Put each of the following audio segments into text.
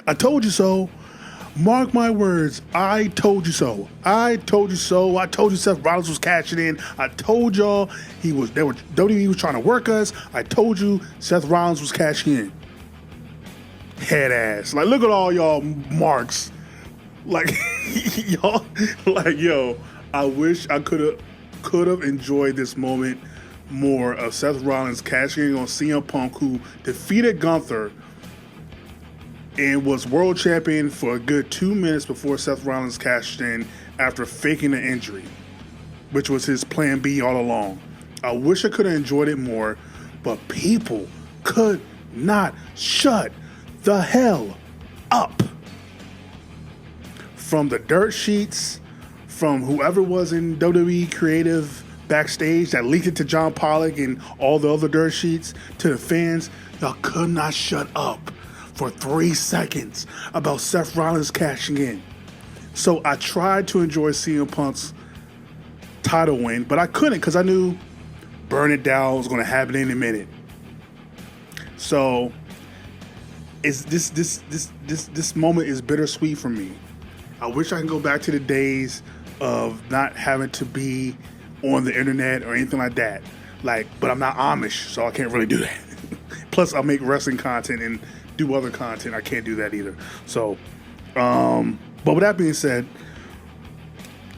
I told you so. Mark my words. I told you so. I told you so. I told you Seth Rollins was cashing in. I told y'all WWE was trying to work us. I told you Seth Rollins was cashing in. Head ass. Like, look at all y'all marks. Like, y'all, like, yo, I wish I could have enjoyed this moment more of Seth Rollins cashing in on CM Punk, who defeated Gunther and was world champion for a good 2 minutes before Seth Rollins cashed in after faking an injury, which was his plan B all along. I wish I could have enjoyed it more, but people could not shut the hell up. From the dirt sheets, from whoever was in WWE creative backstage that leaked it to John Pollock and all the other dirt sheets, to the fans, y'all could not shut up for 3 seconds about Seth Rollins cashing in. So I tried to enjoy CM Punk's title win, but I couldn't because I knew Burn It Down was going to happen in a minute. So this moment is bittersweet for me. I wish I could go back to the days of not having to be on the internet or anything like that. But I'm not Amish, so I can't really do that. Plus, I make wrestling content and do other content. I can't do that either. So, but with that being said,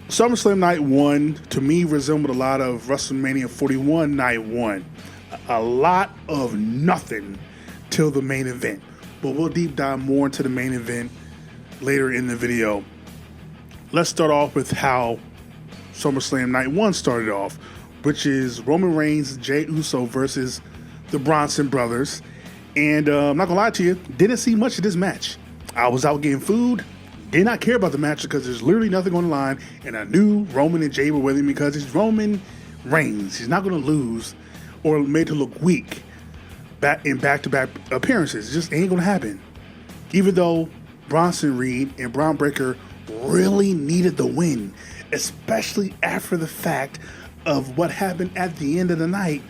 SummerSlam Night 1 to me resembled a lot of WrestleMania 41 Night 1. A lot of nothing till the main event. But we'll deep dive more into the main event later in the video. Let's start off with how SummerSlam Night 1 started off, which is Roman Reigns, Jey Uso versus the Bronson brothers. And I'm not going to lie to you, didn't see much of this match. I was out getting food, did not care about the match because there's literally nothing on the line, and I knew Roman and Jey were with him because it's Roman Reigns. He's not going to lose or made to look weak in back-to-back appearances. It just ain't going to happen. Even though Bronson Reed and Braun Breaker really needed the win, especially after the fact of what happened at the end of the night.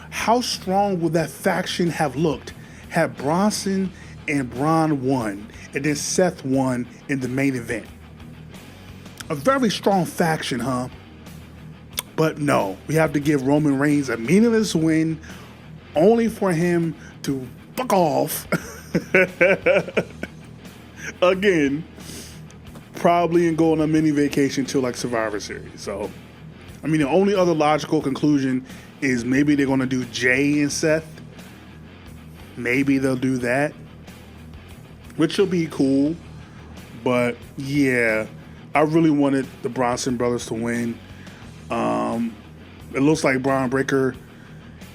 How strong would that faction have looked had Bronson and Braun won and then Seth won in the main event? A very strong faction, huh? But no, we have to give Roman Reigns a meaningless win only for him to fuck off again, probably, and go on a mini vacation till like Survivor Series. So, I mean, the only other logical conclusion is maybe they're going to do Jey and Seth. Maybe they'll do that, which will be cool. But yeah, I really wanted the Bronson brothers to win. It looks like Braun Breaker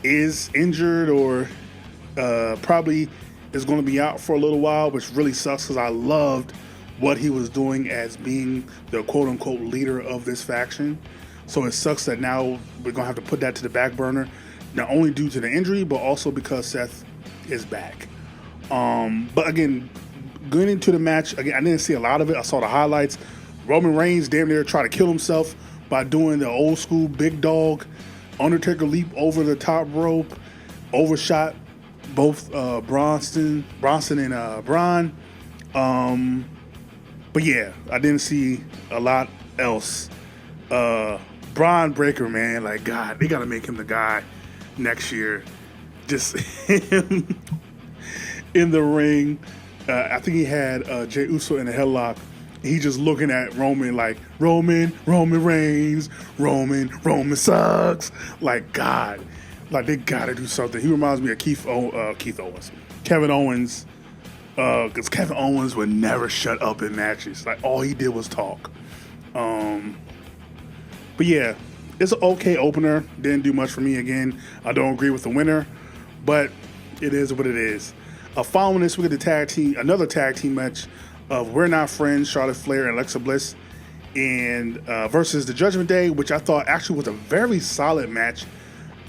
is injured or probably is going to be out for a little while, which really sucks because I loved what he was doing as being the quote-unquote leader of this faction. So it sucks that now we're going to have to put that to the back burner, not only due to the injury, but also because Seth is back. But again, going into the match, again, I didn't see a lot of it. I saw the highlights. Roman Reigns damn near tried to kill himself by doing the old school big dog Undertaker leap over the top rope, overshot both Bronson and Braun. But yeah, I didn't see a lot else. Braun Breaker, man, like, God, they got to make him the guy next year. Just him in the ring. I think he had Jey Uso in a headlock. He just looking at Roman like, Roman Reigns, Roman sucks. Like, God, like, they got to do something. He reminds me of Kevin Owens. Because Kevin Owens would never shut up in matches. Like, all he did was talk. But yeah, it's an okay opener. Didn't do much for me again. I don't agree with the winner, but it is what it is. Following this, we get another tag team match of We're Not Friends, Charlotte Flair and Alexa Bliss, and versus the Judgment Day, which I thought actually was a very solid match.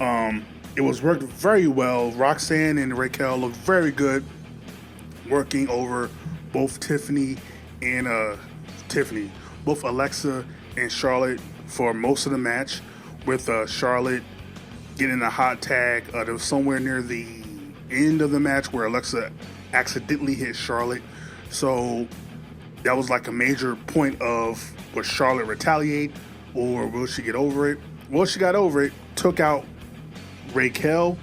It was worked very well. Roxanne and Raquel looked very good, working over both both Alexa and Charlotte for most of the match, with Charlotte getting a hot tag. There was somewhere near the end of the match where Alexa accidentally hit Charlotte. So that was like a major point of, will Charlotte retaliate or will she get over it? Well, she got over it, took out Raquel,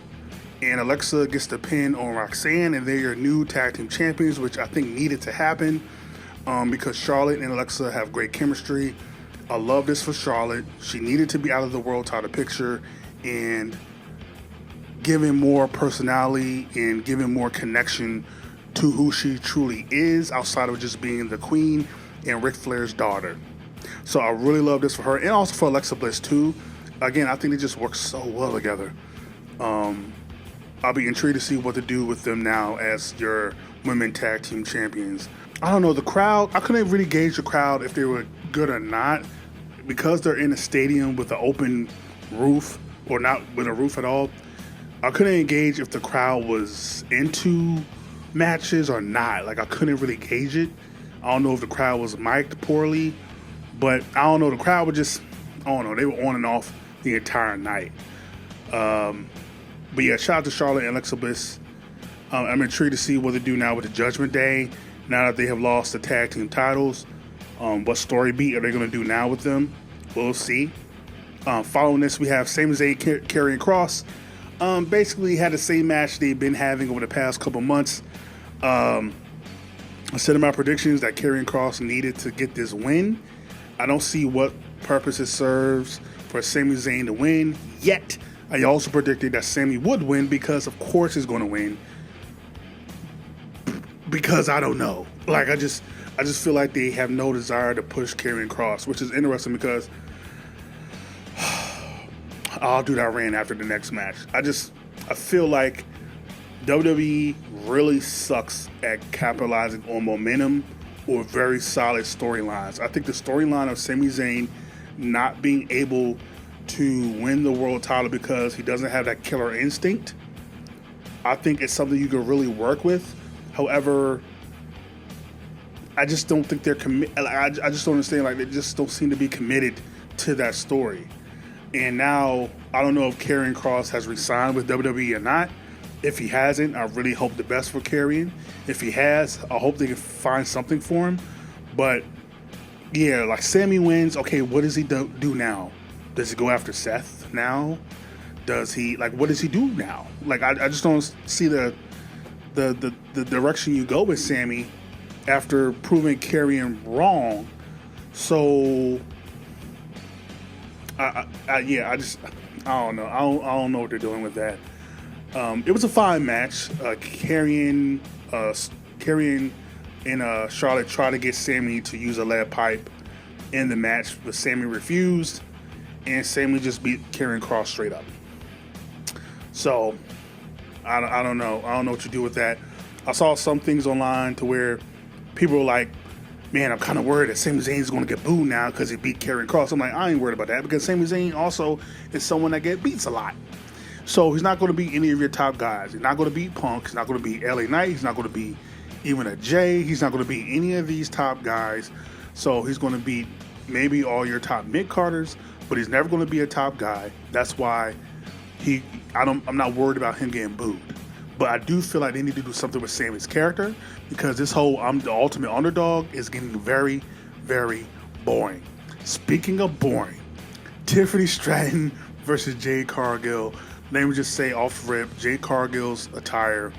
and Alexa gets the pin on Roxanne, and they're your new tag team champions, which I think needed to happen because Charlotte and Alexa have great chemistry. I love this for Charlotte. She needed to be out of the world title picture and giving more personality and giving more connection to who she truly is outside of just being the queen and Ric Flair's daughter. So I really love this for her, and also for Alexa Bliss too. Again, I think they just work so well together. I'll be intrigued to see what to do with them now as your women tag team champions. I don't know, the crowd, I couldn't really gauge the crowd if they were good or not because they're in a stadium with an open roof or not with a roof at all. I couldn't engage if the crowd was into matches or not. Like, I couldn't really gauge it. I don't know if the crowd was mic'd poorly, but I don't know, the crowd was just, I don't know, they were on and off the entire night. But yeah, shout out to Charlotte and Alexa Bliss. I'm intrigued to see what they do now with the Judgment Day, now that they have lost the tag team titles. What story beat are they going to do now with them? We'll see. Following this, we have Sami Zayn, Karrion Kross. Basically had the same match they've been having over the past couple months. I said in my predictions that Karrion Kross needed to get this win. I don't see what purpose it serves for Sami Zayn to win yet. I also predicted that Sami would win because, of course, he's going to win. Because I don't know. Like, I just feel like they have no desire to push Karrion Kross, which is interesting because I'll do that rant after the next match. I feel like WWE really sucks at capitalizing on momentum or very solid storylines. I think the storyline of Sami Zayn not being able to win the world title because he doesn't have that killer instinct, I think it's something you can really work with. However, I just don't think they're committed. I just don't understand. Like, they just don't seem to be committed to that story. And now, I don't know if Karrion Kross has re-signed with WWE or not. If he hasn't, I really hope the best for Karrion. If he has, I hope they can find something for him. But yeah, like, Sami wins. Okay, what does he do now? Does he go after Seth now? Does he, like, what does he do now? Like, I just don't see the direction you go with Sami after proving Karrion wrong. So, I don't know. I don't know what they're doing with that. It was a fine match. Karrion and Charlotte tried to get Sami to use a lead pipe in the match, but Sami refused, and Sami just beat Karrion Kross straight up. So, I don't know. I don't know what you do with that. I saw some things online to where people were like, man, I'm kind of worried that Sami Zayn's going to get booed now because he beat Karrion Kross. I'm like, I ain't worried about that because Sami Zayn also is someone that gets beats a lot. So he's not going to beat any of your top guys. He's not going to beat Punk. He's not going to beat LA Knight. He's not going to beat even a Jay. He's not going to beat any of these top guys. So he's going to beat maybe all your top mid-carders, but he's never going to be a top guy. That's why I'm not worried about him getting booed. But I do feel like they need to do something with Sami's character because this whole I'm the ultimate underdog is getting very, very boring. Speaking of boring, Tiffany Stratton versus Jade Cargill. Let me just say off rip, Jade Cargill's attire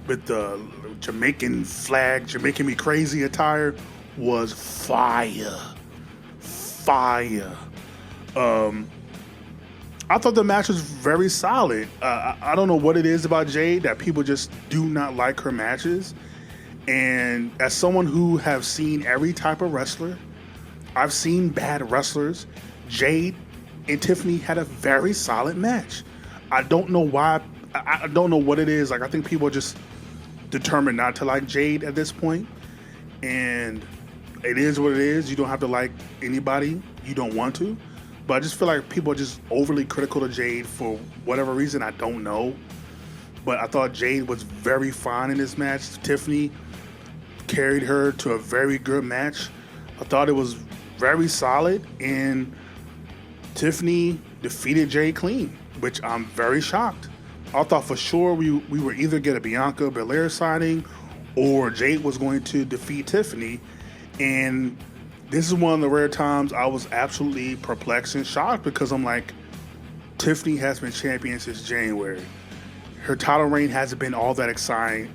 with the Jamaican flag, Jamaican Me Crazy attire was fire. Fire. I thought the match was very solid. I don't know what it is about Jade that people just do not like her matches. And as someone who have seen every type of wrestler, I've seen bad wrestlers. Jade and Tiffany had a very solid match. I don't know why. I don't know what it is. Like, I think people are just determined not to like Jade at this point. And it is what it is. You don't have to like anybody you don't want to. But I just feel like people are just overly critical of Jade for whatever reason. I don't know. But I thought Jade was very fine in this match. Tiffany carried her to a very good match. I thought it was very solid. And Tiffany defeated Jade clean, which I'm very shocked. I thought for sure we would either get a Bianca Belair signing or Jade was going to defeat Tiffany. And this is one of the rare times I was absolutely perplexed and shocked, because I'm like, Tiffany has been champion since January. Her title reign hasn't been all that exciting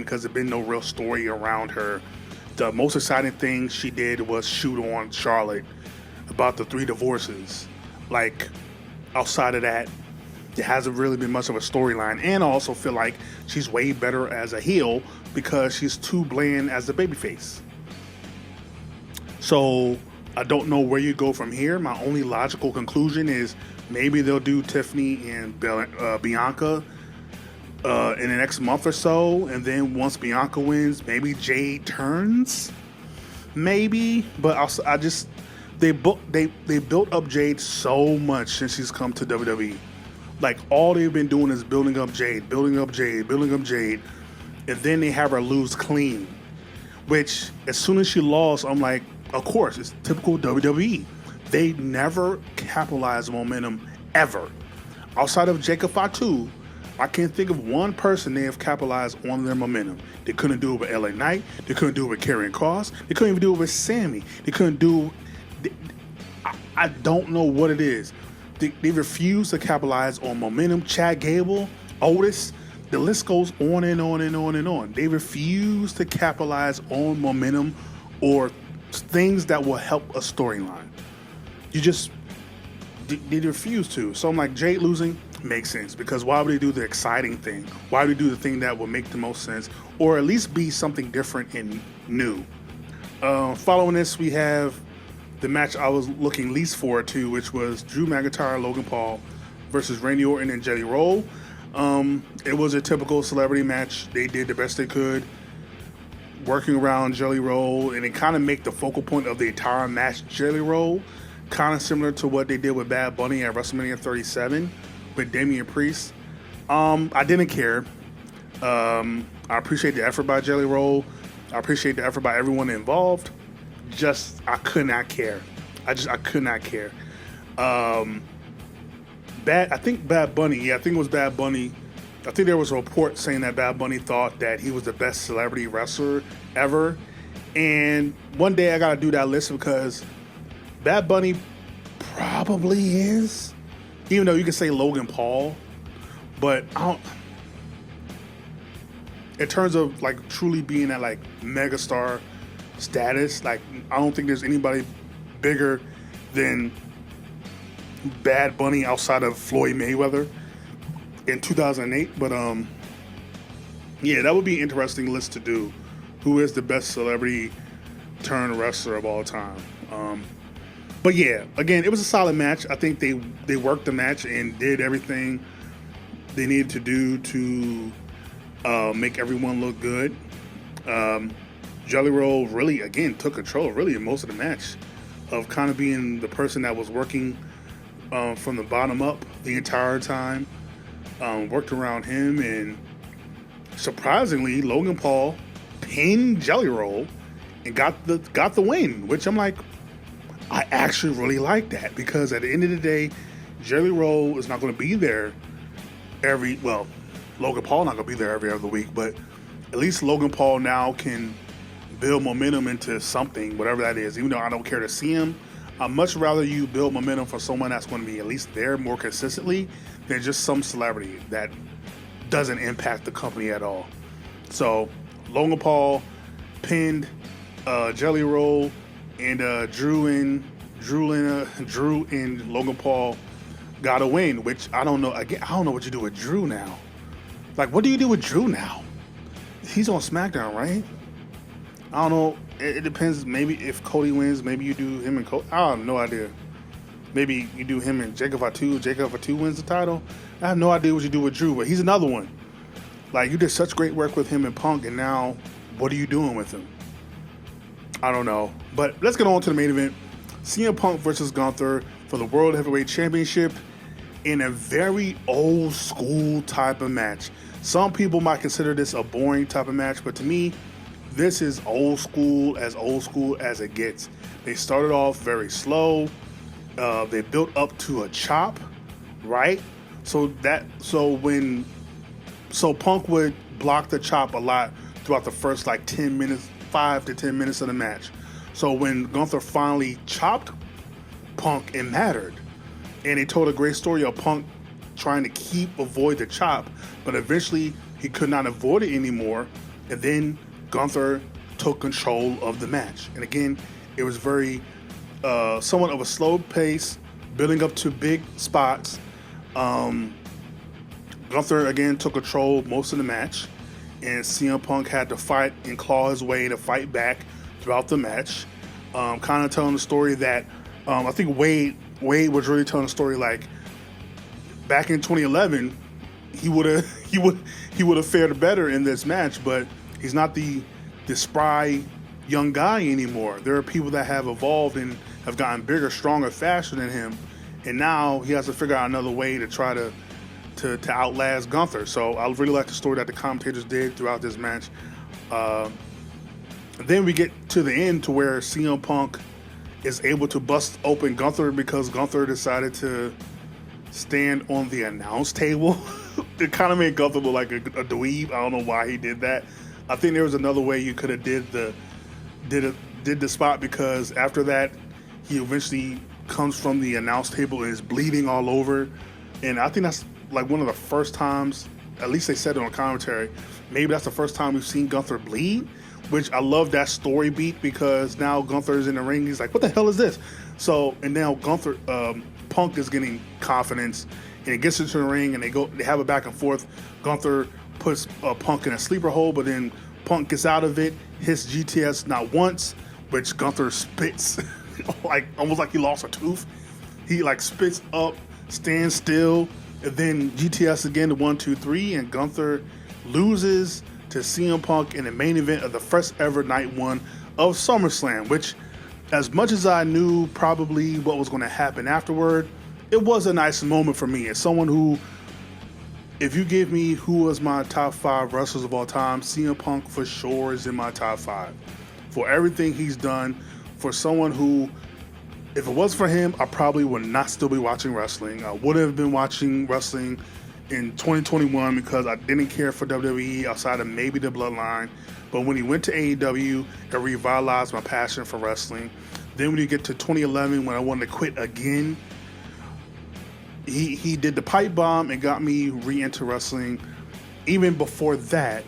because there's been no real story around her. The most exciting thing she did was shoot on Charlotte about the 3 divorces. Like, outside of that, there hasn't really been much of a storyline. And I also feel like she's way better as a heel because she's too bland as a babyface. So I don't know where you go from here. My only logical conclusion is maybe they'll do Tiffany and Bianca in the next month or so, and then once Bianca wins, maybe Jade turns. Maybe, but they built up Jade so much since she's come to WWE. Like, all they've been doing is building up Jade, and then they have her lose clean. Which, as soon as she lost, I'm like, of course, it's typical WWE. They never capitalize momentum ever. Outside of Jacob Fatu, I can't think of one person they have capitalized on their momentum. They couldn't do it with LA Knight. They couldn't do it with Karrion Kross. They couldn't even do it with Sami. They couldn't do... I don't know what it is. They refuse to capitalize on momentum. Chad Gable, Otis, the list goes on and on and on and on. They refuse to capitalize on momentum or things that will help a storyline. They refuse to. So I'm like, Jade losing makes sense, because why would they do the exciting thing? Why would they do the thing that would make the most sense, or at least be something different and new? Following this, we have the match I was looking least forward to, which was Drew McIntyre, Logan Paul versus Randy Orton and Jelly Roll. It was a typical celebrity match. They did the best they could, working around Jelly Roll, and it kind of make the focal point of the entire match Jelly Roll, kind of similar to what they did with Bad Bunny at WrestleMania 37 with Damian Priest. I didn't care. I appreciate the effort by Jelly Roll. I appreciate the effort by everyone involved. I could not care. I could not care. I think Bad Bunny. I think it was Bad Bunny. I think there was a report saying that Bad Bunny thought that he was the best celebrity wrestler ever. And one day I got to do that list, because Bad Bunny probably is. Even though you can say Logan Paul. But in terms of like truly being at like megastar status, like, I don't think there's anybody bigger than Bad Bunny outside of Floyd Mayweather in 2008. But yeah, that would be an interesting list to do. Who is the best celebrity turned wrestler of all time? But yeah, again, it was a solid match. I think they worked the match and did everything they needed to do to make everyone look good. Jelly Roll really, again, took control really in most of the match, of kind of being the person that was working from the bottom up the entire time. Worked around him, and surprisingly, Logan Paul pinned Jelly Roll and got the win, which I'm like, I actually really like that, because at the end of the day, Jelly Roll is not going to be there Logan Paul not going to be there every other week, but at least Logan Paul now can build momentum into something, whatever that is. Even though I don't care to see him, I'd much rather you build momentum for someone that's going to be at least there more consistently than just some celebrity that doesn't impact the company at all. So Logan Paul pinned Jelly Roll, and Drew and Logan Paul got a win, which I don't know. Again, I don't know what you do with Drew now. Like, what do you do with Drew now? He's on SmackDown, right? I don't know. It depends. Maybe if Cody wins, maybe you do him and Cody. I have no idea. Maybe you do him and Jacob Fatu. Jacob Fatu wins the title. I have no idea what you do with Drew, but he's another one. Like, you did such great work with him and Punk, and now what are you doing with him? I don't know. But let's get on to the main event. CM Punk versus Gunther for the World Heavyweight Championship in a very old school type of match. Some people might consider this a boring type of match, but to me, this is old school as it gets. They started off very slow. They built up to a chop, right? So Punk would block the chop a lot throughout the first like 10 minutes, 5 to 10 minutes of the match. So when Gunther finally chopped Punk, it mattered. And they told a great story of Punk trying to avoid the chop, but eventually he could not avoid it anymore. And then Gunther took control of the match. And again, it was very somewhat of a slow pace, building up to big spots. Gunther again took control most of the match, and CM Punk had to fight and claw his way to fight back throughout the match. Kind of telling the story that I think Wade was really telling the story like back in 2011 he would have fared better in this match, but he's not the spry young guy anymore. There are people that have evolved and have gotten bigger, stronger, faster than him, and now he has to figure out another way to try to outlast Gunther. So I really like the story that the commentators did throughout this match. Then we get to the end to where CM Punk is able to bust open Gunther because Gunther decided to stand on the announce table. It kind of made Gunther look like a dweeb. I don't know why he did that. I think there was another way you could have did the spot, because after that he eventually comes from the announce table and is bleeding all over. And I think that's like one of the first times, at least they said it on commentary, maybe that's the first time we've seen Gunther bleed, which I love that story beat, because now Gunther's in the ring. He's like, what the hell is this? So, and now Punk is getting confidence, and he gets into the ring, and they have a back and forth. Gunther puts Punk in a sleeper hold, but then Punk gets out of it, hits GTS not once, which Gunther spits, like almost like he lost a tooth. He like spits up, stands still, and then GTS again to 1, 2, 3, and Gunther loses to CM Punk in the main event of the first ever night one of SummerSlam, which, as much as I knew probably what was going to happen afterward, it was a nice moment for me. As someone who, if you give me who was my top 5 wrestlers of all time, CM Punk for sure is in my top 5. For everything he's done, for someone who, if it was for him, I probably would not still be watching wrestling. I would have been watching wrestling in 2021 because I didn't care for WWE outside of maybe the Bloodline. But when he went to AEW, it revitalized my passion for wrestling. Then when you get to 2011, when I wanted to quit again, he did the pipe bomb and got me re-into wrestling. Even before that,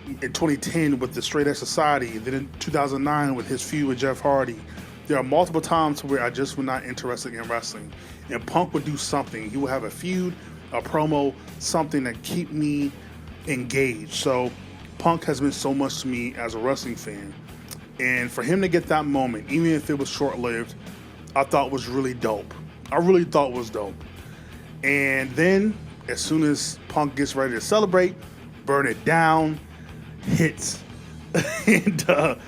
in 2010 with the Straight Edge Society, then in 2009 with his feud with Jeff Hardy, there are multiple times where I just was not interested in wrestling. And Punk would do something. He would have a feud, a promo, something that keep me engaged. So Punk has been so much to me as a wrestling fan. And for him to get that moment, even if it was short-lived, I thought was really dope. I really thought was dope. And then, as soon as Punk gets ready to celebrate, Burn It Down hits. And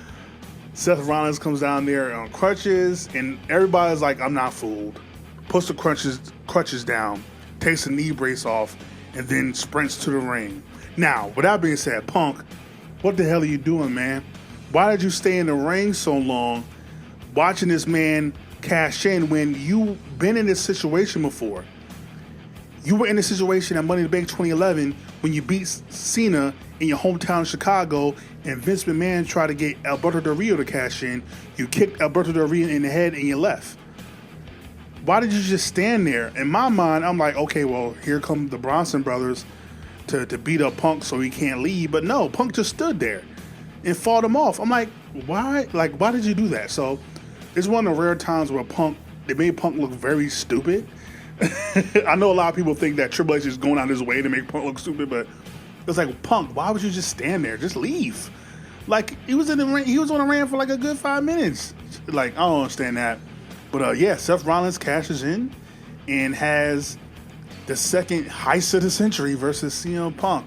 Seth Rollins comes down there on crutches, and everybody's like, I'm not fooled. Puts the crutches down, takes the knee brace off, and then sprints to the ring. Now, with that being said, Punk, what the hell are you doing, man? Why did you stay in the ring so long watching this man cash in when you've been in this situation before? You were in this situation at Money in the Bank 2011 when you beat Cena in your hometown of Chicago, and Vince McMahon tried to get Alberto Del Rio to cash in. You kicked Alberto Del Rio in the head and you left. Why did you just stand there? In my mind, I'm like, okay, well, here come the Bronson brothers to beat up Punk so he can't leave. But no, Punk just stood there and fought him off. I'm like, why? Like, why did you do that? So it's one of the rare times where they made Punk look very stupid. I know a lot of people think that Triple H is going out his way to make Punk look stupid, but it's like, Punk, why would you just stand there? Just leave. Like, he was in the ring, he was on the ring for like a good 5 minutes. Like, I don't understand that. But yeah, Seth Rollins cashes in and has the second heist of the century versus CM Punk.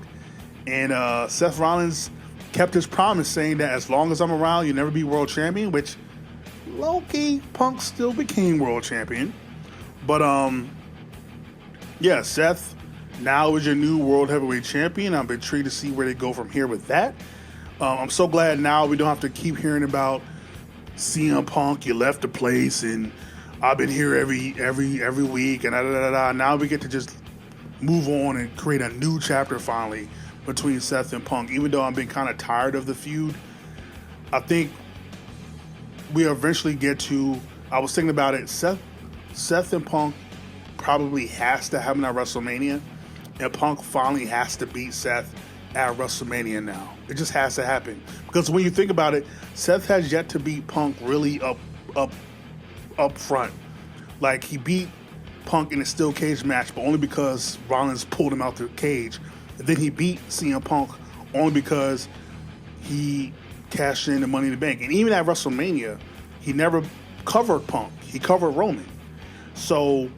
And Seth Rollins kept his promise, saying that as long as I'm around, you'll never be world champion, which low-key, Punk still became world champion. But yeah, Seth now is your new world heavyweight champion. I'm intrigued to see where they go from here with that. I'm so glad now we don't have to keep hearing about CM Punk, you left the place, and I've been here every week, and Now we get to just move on and create a new chapter finally between Seth and Punk. Even though I've been kind of tired of the feud, I think we eventually get to. I was thinking about it. Seth and Punk probably has to happen at WrestleMania, and Punk finally has to beat Seth at WrestleMania now. It just has to happen, because when you think about it, Seth has yet to beat Punk really up front. Like, he beat Punk in a steel cage match, but only because Rollins pulled him out the cage. And then he beat CM Punk only because he cashed in the Money in the Bank. And even at WrestleMania, he never covered Punk. He covered Roman. So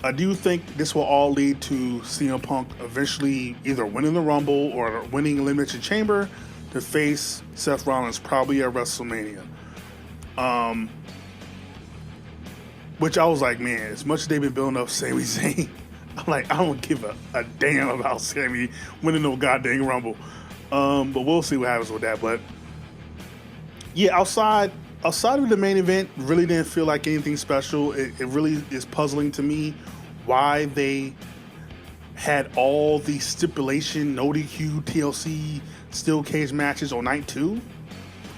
I do think this will all lead to CM Punk eventually either winning the Rumble or winning Elimination Chamber to face Seth Rollins probably at WrestleMania. Which I was like, man, as much as they've been building up Sami Zayn, I'm like, I don't give a damn about Sami winning no goddamn Rumble. But we'll see what happens with that. But yeah, outside of the main event, really didn't feel like anything special. It really is puzzling to me why they had all the stipulation, no DQ, TLC, steel cage matches on night 2.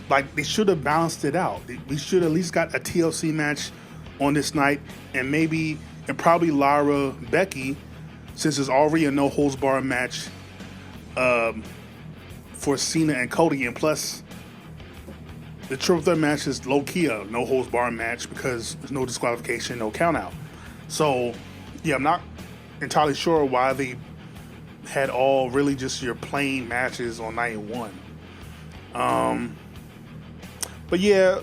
Like, they should have balanced it out. We should at least got a TLC match on this night, and probably Lara Becky, since there's already a no holds barred match for Cena and Cody, and plus the triple threat match is low key a no holds barred match because there's no disqualification, no count out. So yeah, I'm not entirely sure why they had all really just your plain matches on night 1. But yeah,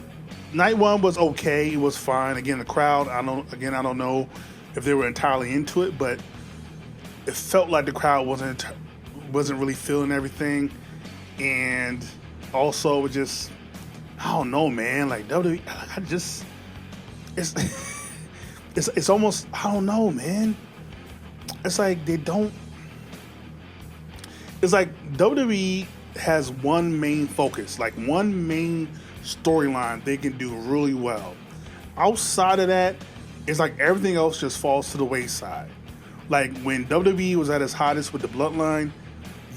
night 1 was okay. It was fine. Again, the crowd, I don't know if they were entirely into it, but it felt like the crowd wasn't really feeling everything. And also, it just, I don't know, man. Like, WWE, it's almost, I don't know, man. It's like it's like WWE has one main focus, like one main storyline they can do really well. Outside of that, it's like everything else just falls to the wayside. Like, when WWE was at its hottest with the Bloodline,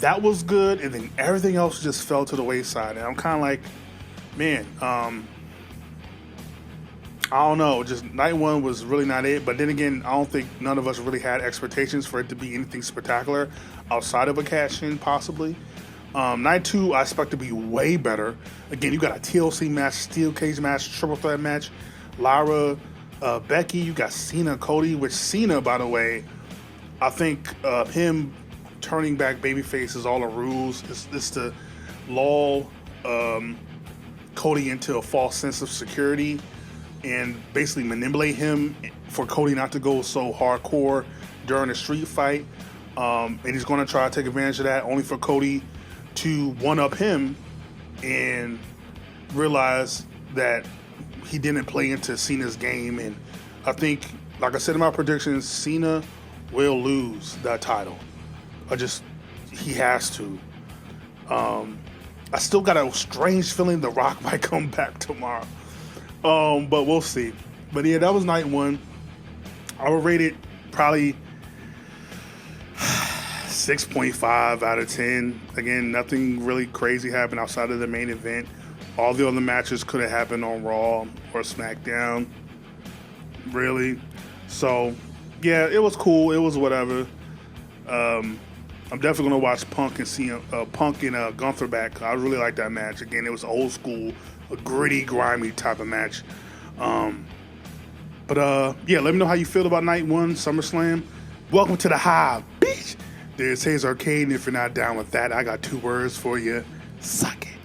that was good, and then everything else just fell to the wayside. And I'm kind of like, man, I don't know. Just night 1 was really not it. But then again, I don't think none of us really had expectations for it to be anything spectacular outside of a cash-in, possibly. Night 2, I expect to be way better. Again, you got a TLC match, steel cage match, triple threat match, Lara, Becky. You got Cena, Cody. Which Cena, by the way, I think him turning back babyface is all the rules. It's to lull Cody into a false sense of security and basically manipulate him for Cody not to go so hardcore during a street fight. And he's going to try to take advantage of that, only for Cody to one-up him and realize that he didn't play into Cena's game. And I think, like I said in my predictions, Cena will lose that title. He has to. I still got a strange feeling The Rock might come back tomorrow. But we'll see. But yeah, that was night 1. I would rate it probably 6.5 out of 10. Again, nothing really crazy happened outside of the main event. All the other matches could have happened on Raw or SmackDown, really. So, yeah, it was cool. It was whatever. I'm definitely going to watch Punk and Gunther back. I really like that match. Again, it was old school, a gritty, grimy type of match. But yeah, let me know how you feel about night 1, SummerSlam. Welcome to the Hive, bitch. There's Hayes Arcade, and if you're not down with that, I got 2 words for you. Suck it.